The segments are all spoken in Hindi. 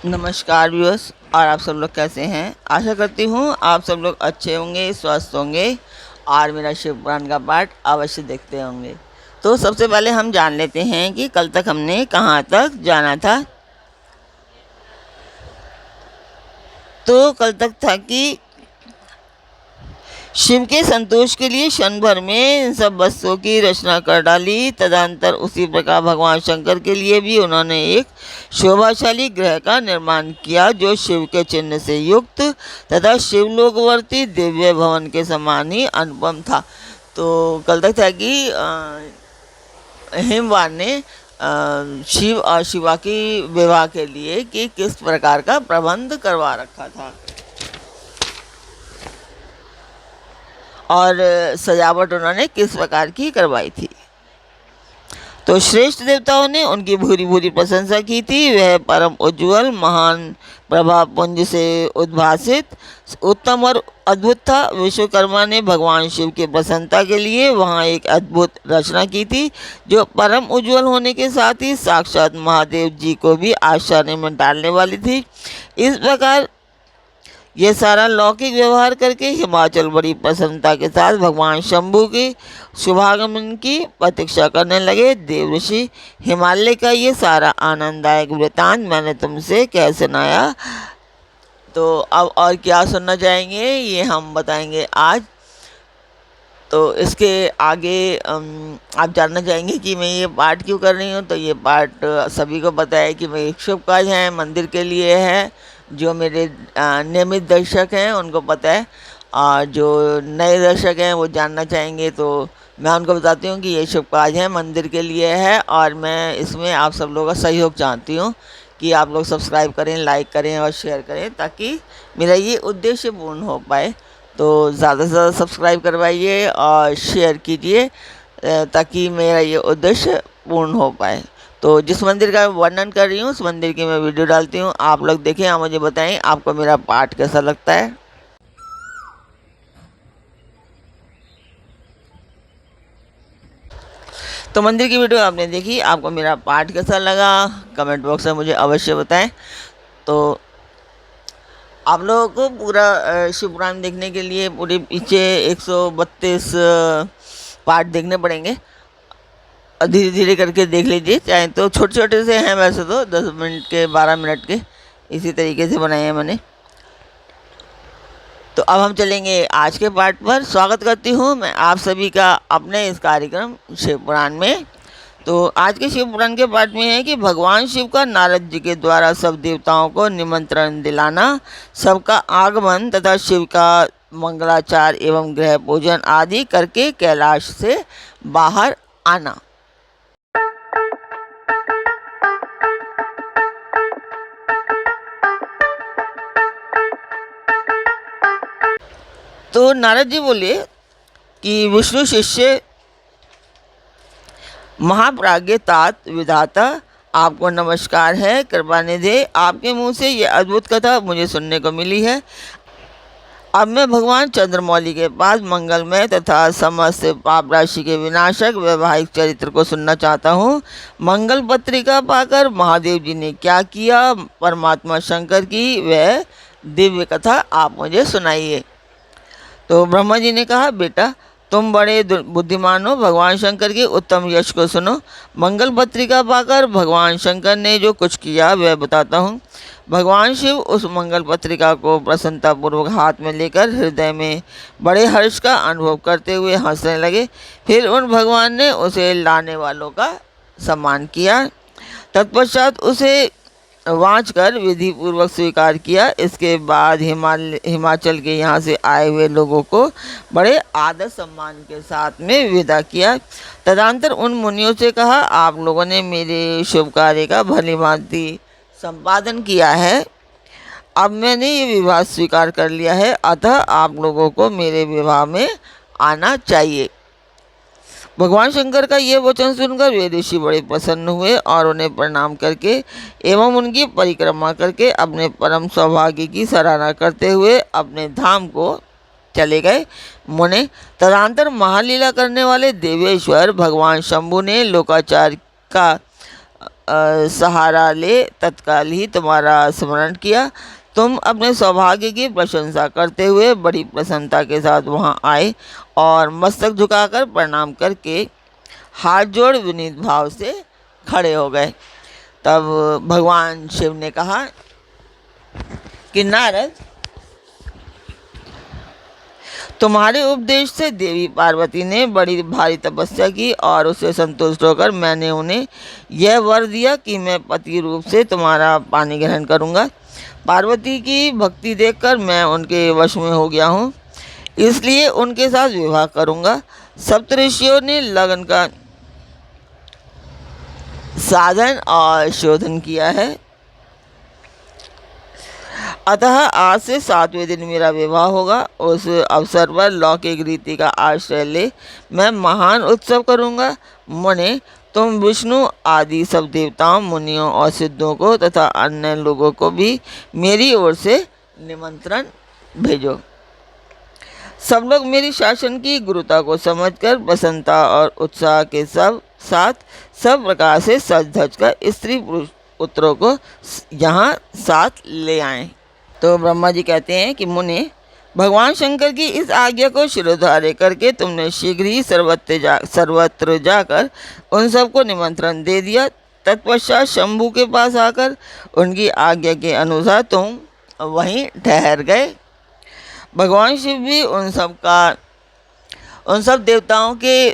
नमस्कार व्यूअर्स। और आप सब लोग कैसे हैं? आशा करती हूँ आप सब लोग अच्छे होंगे, स्वस्थ होंगे और मेरा शिव पुराण का पाठ अवश्य देखते होंगे। तो सबसे पहले हम जान लेते हैं कि कल तक हमने कहाँ तक जाना था। तो कल तक था कि शिव के संतोष के लिए क्षण भर में इन सब वस्तुओं की रचना कर डाली। तदंतर उसी प्रकार भगवान शंकर के लिए भी उन्होंने एक शोभाशाली ग्रह का निर्माण किया जो शिव के चिन्ह से युक्त तथा शिवलोकवर्ती दिव्य भवन के समान ही अनुपम था। तो कल तक था कि हिमवान ने शिव और शिवा की विवाह के लिए कि किस प्रकार का प्रबंध करवा रखा था और सजावट उन्होंने किस प्रकार की करवाई थी। तो श्रेष्ठ देवताओं ने उनकी भूरी भूरी प्रशंसा की थी। वह परम उज्ज्वल महान प्रभाव पुंज से उद्भासित उत्तम और अद्भुत था। विश्वकर्मा ने भगवान शिव की प्रसन्नता के लिए वहाँ एक अद्भुत रचना की थी जो परम उज्ज्वल होने के साथ ही साक्षात महादेव जी को भी आश्चर्य में डालने वाली थी। इस प्रकार ये सारा लौकिक व्यवहार करके हिमाचल बड़ी प्रसन्नता के साथ भगवान शंभू के शुभागमन की प्रतीक्षा करने लगे। देव ऋषि हिमालय का ये सारा आनंददायक वृतांत मैंने तुमसे कह सुनाया। तो अब और क्या सुनना चाहेंगे ये हम बताएंगे आज। तो इसके आगे आप जानना चाहेंगे कि मैं ये पाठ क्यों कर रही हूँ। तो ये पाठ सभी को पता है कि मैं एक शुभ काज है, मंदिर के लिए है। जो मेरे नियमित दर्शक हैं उनको पता है और जो नए दर्शक हैं वो जानना चाहेंगे तो मैं उनको बताती हूँ कि ये शुभ काज है, मंदिर के लिए है और मैं इसमें आप सब लोगों का सहयोग चाहती हूँ कि आप लोग सब्सक्राइब करें, लाइक करें और शेयर करें ताकि मेरा ये उद्देश्य पूर्ण हो पाए। तो ज़्यादा से ज़्यादा सब्सक्राइब करवाइए और शेयर कीजिए ताकि मेरा ये उद्देश्य पूर्ण हो पाए। तो जिस मंदिर का वर्णन कर रही हूँ उस मंदिर की मैं वीडियो डालती हूँ, आप लोग देखें और मुझे बताएं आपको मेरा पाठ कैसा लगता है। तो मंदिर की वीडियो आपने देखी, आपको मेरा पाठ कैसा लगा कमेंट बॉक्स में मुझे अवश्य बताएं। तो आप लोगों को पूरा शिव पुराण देखने के लिए पूरे पीछे 132 पार्ट देखने पड़ेंगे। धीरे धीरे करके देख लीजिए, चाहे तो छोटे छोटे से हैं, वैसे तो 10 मिनट के 12 मिनट के इसी तरीके से बनाए हैं मैंने। तो अब हम चलेंगे आज के पाठ पर। स्वागत करती हूँ मैं आप सभी का अपने इस कार्यक्रम शिव पुराण में। तो आज के शिव पुराण के पाठ में है कि भगवान शिव का नारद जी के द्वारा सब देवताओं को निमंत्रण दिलाना, सबका आगमन तथा शिव का मंगलाचार एवं ग्रह पूजन आदि करके कैलाश से बाहर आना। तो नारद जी बोले कि विष्णु शिष्य महाप्राज्ञ तात विधाता आपको नमस्कार है, कृपा निधि। आपके मुंह से ये अद्भुत कथा मुझे सुनने को मिली है। अब मैं भगवान चंद्रमौली के पास मंगलमय तथा समस्त पाप राशि के विनाशक वैवाहिक चरित्र को सुनना चाहता हूँ। मंगल पत्रिका पाकर महादेव जी ने क्या किया, परमात्मा शंकर की वह दिव्य कथा आप मुझे सुनाइए। तो ब्रह्मा जी ने कहा, बेटा तुम बड़े बुद्धिमान हो, भगवान शंकर के उत्तम यश को सुनो। मंगल पत्रिका पाकर भगवान शंकर ने जो कुछ किया वह बताता हूँ। भगवान शिव उस मंगल पत्रिका को प्रसन्नतापूर्वक हाथ में लेकर हृदय में बड़े हर्ष का अनुभव करते हुए हंसने लगे। फिर उन भगवान ने उसे लाने वालों का सम्मान किया। तत्पश्चात उसे वाँच कर विधि पूर्वक स्वीकार किया। इसके बाद हिमाचल के यहाँ से आए हुए लोगों को बड़े आदर सम्मान के साथ में विदा किया। तदंतर उन मुनियों से कहा, आप लोगों ने मेरे शुभ कार्य का भली भांति संपादन किया है। अब मैंने ये विवाह स्वीकार कर लिया है, अतः आप लोगों को मेरे विवाह में आना चाहिए। भगवान शंकर का ये वचन सुनकर वे ऋषि बड़े प्रसन्न हुए और उन्हें प्रणाम करके एवं उनकी परिक्रमा करके अपने परम सौभाग्य की सराहना करते हुए अपने धाम को चले गए। मुने तदंतर महालीला करने वाले देवेश्वर भगवान शंभु ने लोकाचार का सहारा ले तत्काल ही तुम्हारा स्मरण किया। तुम अपने सौभाग्य की प्रशंसा करते हुए बड़ी प्रसन्नता के साथ वहाँ आए और मस्तक झुकाकर प्रणाम करके हाथ जोड़ विनीत भाव से खड़े हो गए। तब भगवान शिव ने कहा कि नारद, तुम्हारे उपदेश से देवी पार्वती ने बड़ी भारी तपस्या की और उससे संतुष्ट होकर मैंने उन्हें यह वर दिया कि मैं पति रूप से तुम्हारा पानी ग्रहण करूंगा। पार्वती की भक्ति देखकर मैं उनके वश में हो गया हूँ, इसलिए उनके साथ विवाह करूंगा। सप्तऋषियों ने लगन का साधन और शोधन किया है, अतः आज से 7वें दिन मेरा विवाह होगा। उस अवसर पर लौकिक रीति का आश्रय ले मैं महान उत्सव करूंगा। मुने, तुम विष्णु आदि सब देवताओं, मुनियों और सिद्धों को तथा अन्य लोगों को भी मेरी ओर से निमंत्रण भेजो। सब लोग मेरी शासन की गुरुता को समझकर प्रसन्नता और उत्साह के साथ सब प्रकार से सज धज कर स्त्री पुरुष पुत्रों को यहाँ साथ ले आएं। तो ब्रह्मा जी कहते हैं कि मुने, भगवान शंकर की इस आज्ञा को शिरोधार्य करके तुमने शीघ्र ही सर्वत्र जाकर उन सबको निमंत्रण दे दिया। तत्पश्चात शंभू के पास आकर उनकी आज्ञा के अनुसार तुम वहीं ठहर गए। भगवान शिव भी उन सब देवताओं के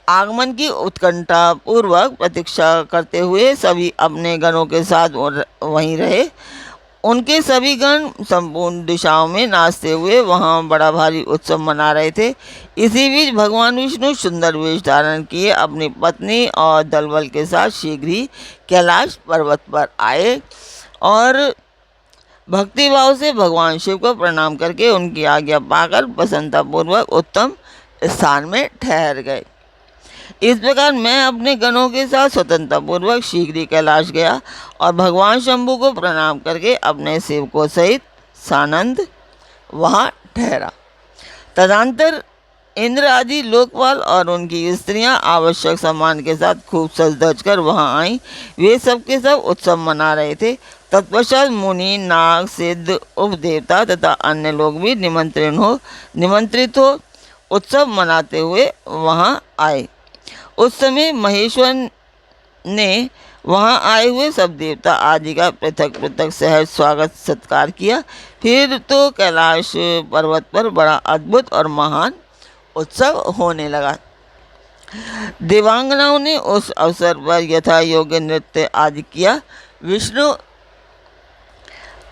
आगमन की उत्कंठा पूर्वक प्रतीक्षा करते हुए सभी अपने गणों के साथ वहीं रहे। उनके सभी गण संपूर्ण दिशाओं में नाचते हुए वहाँ बड़ा भारी उत्सव मना रहे थे। इसी बीच भगवान विष्णु सुंदर वेश धारण किए अपनी पत्नी और दलबल के साथ शीघ्र ही कैलाश पर्वत पर आए और भक्ति भाव से भगवान शिव को प्रणाम करके उनकी आज्ञा पाकर प्रसन्नतापूर्वक उत्तम स्थान में ठहर गए। इस प्रकार मैं अपने गणों के साथ स्वतंत्रतापूर्वक शीघ्र ही कैलाश गया और भगवान शंभू को प्रणाम करके अपने सेवकों सहित सानंद वहाँ ठहरा। तदंतर इंद्र आदि लोकपाल और उनकी स्त्रियां आवश्यक सम्मान के साथ खूब सज धज कर वहाँ आईं। वे सबके सब उत्सव मना रहे थे। तत्पश्चात मुनि, नाग, सिद्ध, उपदेवता तथा अन्य लोग भी निमंत्रित हो उत्सव मनाते हुए वहाँ आए। उस समय महेश्वर ने वहाँ आए हुए सब देवता आदि का पृथक पृथक सहज स्वागत सत्कार किया। फिर तो कैलाश पर्वत पर बड़ा अद्भुत और महान उत्सव होने लगा। देवांगनाओं ने उस अवसर पर यथा योग्य नृत्य आदि किया। विष्णु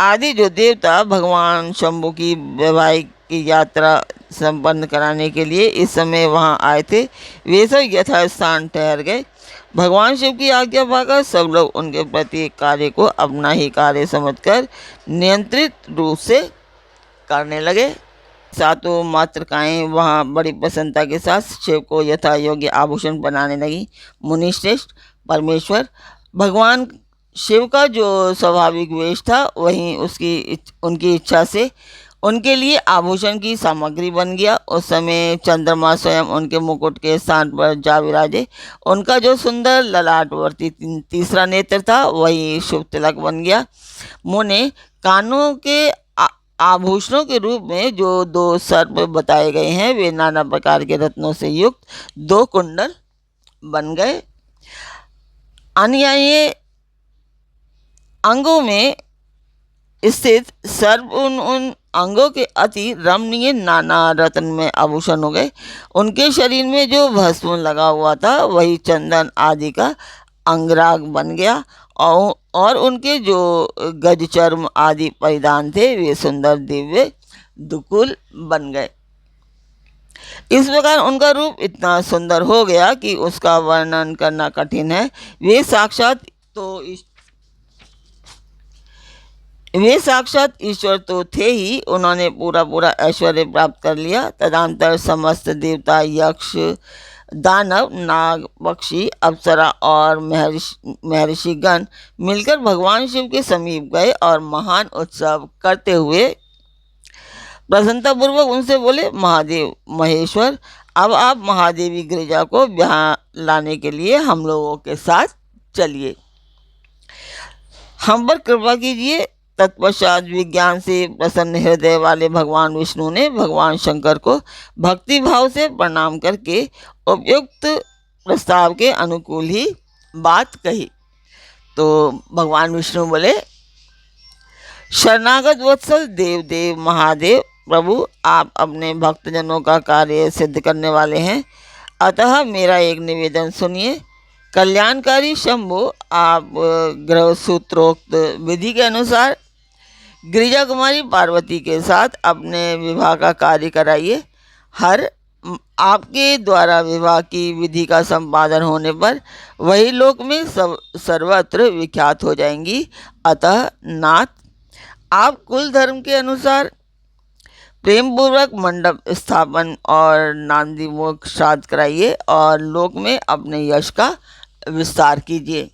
आदि जो देवता भगवान शंभू की वैवाहिक यात्रा संपन्न कराने के लिए इस समय वहां आए थे, वे सब यथास्थान ठहर गए। भगवान शिव की आज्ञा पाकर सब लोग उनके प्रत्येक कार्य को अपना ही कार्य समझकर नियंत्रित रूप से करने लगे। सातों मातृकाएं वहाँ बड़ी प्रसन्नता के साथ शिव को यथा योग्य आभूषण बनाने लगी। मुनिश्रेष्ठ परमेश्वर, भगवान शिव का जो स्वाभाविक वेश था वहीं उनकी इच्छा से उनके लिए आभूषण की सामग्री बन गया। उस समय चंद्रमा स्वयं उनके मुकुट के स्थान पर जा विराजे। उनका जो सुंदर ललाटवर्ती तीसरा नेत्र था वही शुभ तिलक बन गया। मुने, कानों के आभूषणों के रूप में जो 2 सर्प बताए गए हैं वे नाना प्रकार के रत्नों से युक्त 2 कुंडल बन गए। अनुयायी अंगों में स्थित सर्प उन अंगों के अति रमणीय नाना रत्न में आभूषण हो गए। उनके शरीर में जो भस्म लगा हुआ था वही चंदन आदि का अंगराग बन गया और उनके जो गज चर्म आदि परिधान थे वे सुंदर दिव्य दुकुल बन गए। इस प्रकार उनका रूप इतना सुंदर हो गया कि उसका वर्णन करना कठिन है। वे साक्षात ईश्वर तो थे ही, उन्होंने पूरा ऐश्वर्य प्राप्त कर लिया। तदंतर समस्त देवता, यक्ष, दानव, नाग, पक्षी, अप्सरा और महर्षिगण मिलकर भगवान शिव के समीप गए और महान उत्सव करते हुए प्रसन्नतापूर्वक उनसे बोले, महादेव महेश्वर, अब आप महादेवी गिरिजा को ब्याह लाने के लिए हम लोगों के साथ चलिए, हम पर कृपा कीजिए। तत्पश्चात विज्ञान से प्रसन्न हृदय वाले भगवान विष्णु ने भगवान शंकर को भक्ति भाव से प्रणाम करके उपयुक्त प्रस्ताव के अनुकूल ही बात कही। तो भगवान विष्णु बोले, शरणागत वत्सल देव देव महादेव प्रभु, आप अपने भक्तजनों का कार्य सिद्ध करने वाले हैं, अतः मेरा एक निवेदन सुनिए। कल्याणकारी शंभु, आप ग्रह सूत्रोक्त विधि के अनुसार गिरिजा कुमारी पार्वती के साथ अपने विवाह का कार्य कराइए। आपके द्वारा विवाह की विधि का संपादन होने पर वही लोक में सर्वत्र विख्यात हो जाएंगी। अतः नाथ, आप कुल धर्म के अनुसार प्रेम पूर्वक मंडप स्थापन और नांदीमुख श्राद्ध कराइए और लोक में अपने यश का विस्तार कीजिए।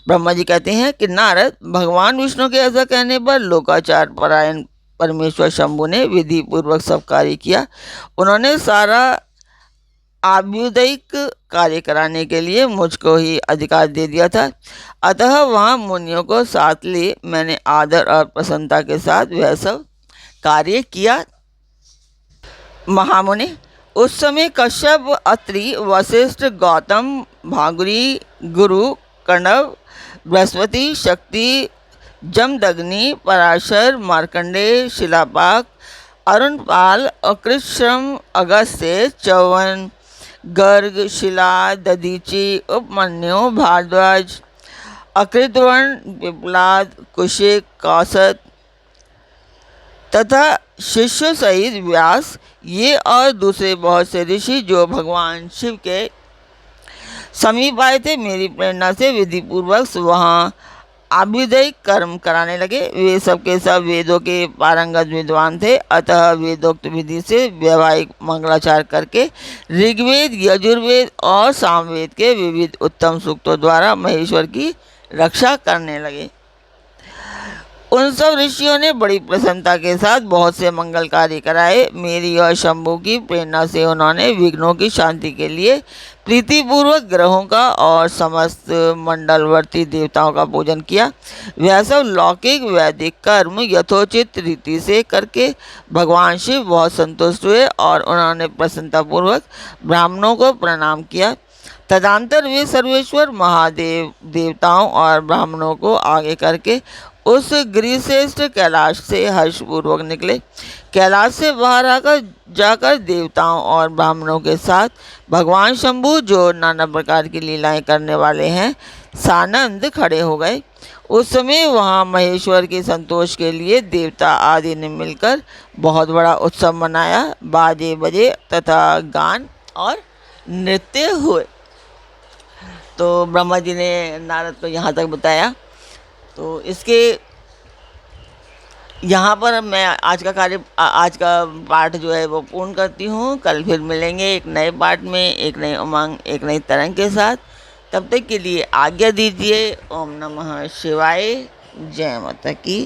ब्रह्मा जी कहते हैं कि नारद, भगवान विष्णु के ऐसा कहने पर लोकाचार परायण परमेश्वर शंभु ने विधि पूर्वक सब कार्य किया। उन्होंने सारा आभ्युदयिक कार्य कराने के लिए मुझको ही अधिकार दे दिया था। अतः वहाँ मुनियों को साथ ले मैंने आदर और प्रसन्नता के साथ वह सब कार्य किया। महामुनि, उस समय कश्यप, अत्रि, वशिष्ठ, गौतम, भागुरी, गुरु, कण्व, बृहस्पति, शक्ति, जमदग्नि, पराशर, मार्कंडेय, शिलापाक, अरुणपाल, अकृष्ण, अगस्त्य, चौवन, गर्ग, शिला, दधीचि, उपमन्यु, भारद्वाज, अकृतवर्ण, पिप्लाद, कुशिक, कौसत तथा शिष्य सहित व्यास, ये और दूसरे बहुत से ऋषि जो भगवान शिव के समीप आए थे, मेरी प्रेरणा से विधि पूर्वक वहाँ आभ्युदयिक कर्म कराने लगे। वे सब के सब वेदों के पारंगत विद्वान थे। अतः वेदोक्त विधि से वैवाहिक मंगलाचार करके ऋग्वेद, यजुर्वेद और सामवेद के विविध उत्तम सूक्तों द्वारा महेश्वर की रक्षा करने लगे। उन सब ऋषियों ने बड़ी प्रसन्नता के साथ बहुत से मंगल कार्य कराए। मेरी और शंभु की प्रेरणा से उन्होंने विघ्नों की शांति के लिए प्रीतिपूर्वक ग्रहों का और समस्त मंडलवर्ती देवताओं का पूजन किया। वह सब लौकिक वैदिक कर्म यथोचित रीति से करके भगवान शिव बहुत संतुष्ट हुए और उन्होंने प्रसन्नतापूर्वक ब्राह्मणों को प्रणाम किया। तदंतर वे सर्वेश्वर महादेव देवताओं और ब्राह्मणों को आगे करके उस गिरिश्रेष्ठ कैलाश से हर्षपूर्वक निकले। कैलाश से बाहर आकर जाकर देवताओं और ब्राह्मणों के साथ भगवान शंभु, जो नाना प्रकार की लीलाएं करने वाले हैं, सानंद खड़े हो गए। उस समय वहाँ महेश्वर के संतोष के लिए देवता आदि ने मिलकर बहुत बड़ा उत्सव मनाया। बाजे बजे तथा गान और नृत्य हुए। तो ब्रह्मा जी ने नारद को यहाँ तक बताया। तो इसके यहाँ पर मैं आज का पाठ जो है वो पूर्ण करती हूँ। कल फिर मिलेंगे एक नए पाठ में, एक नई उमंग, एक नई तरंग के साथ। तब तक के लिए आज्ञा दीजिए। ओम नमः शिवाय। जय माता की।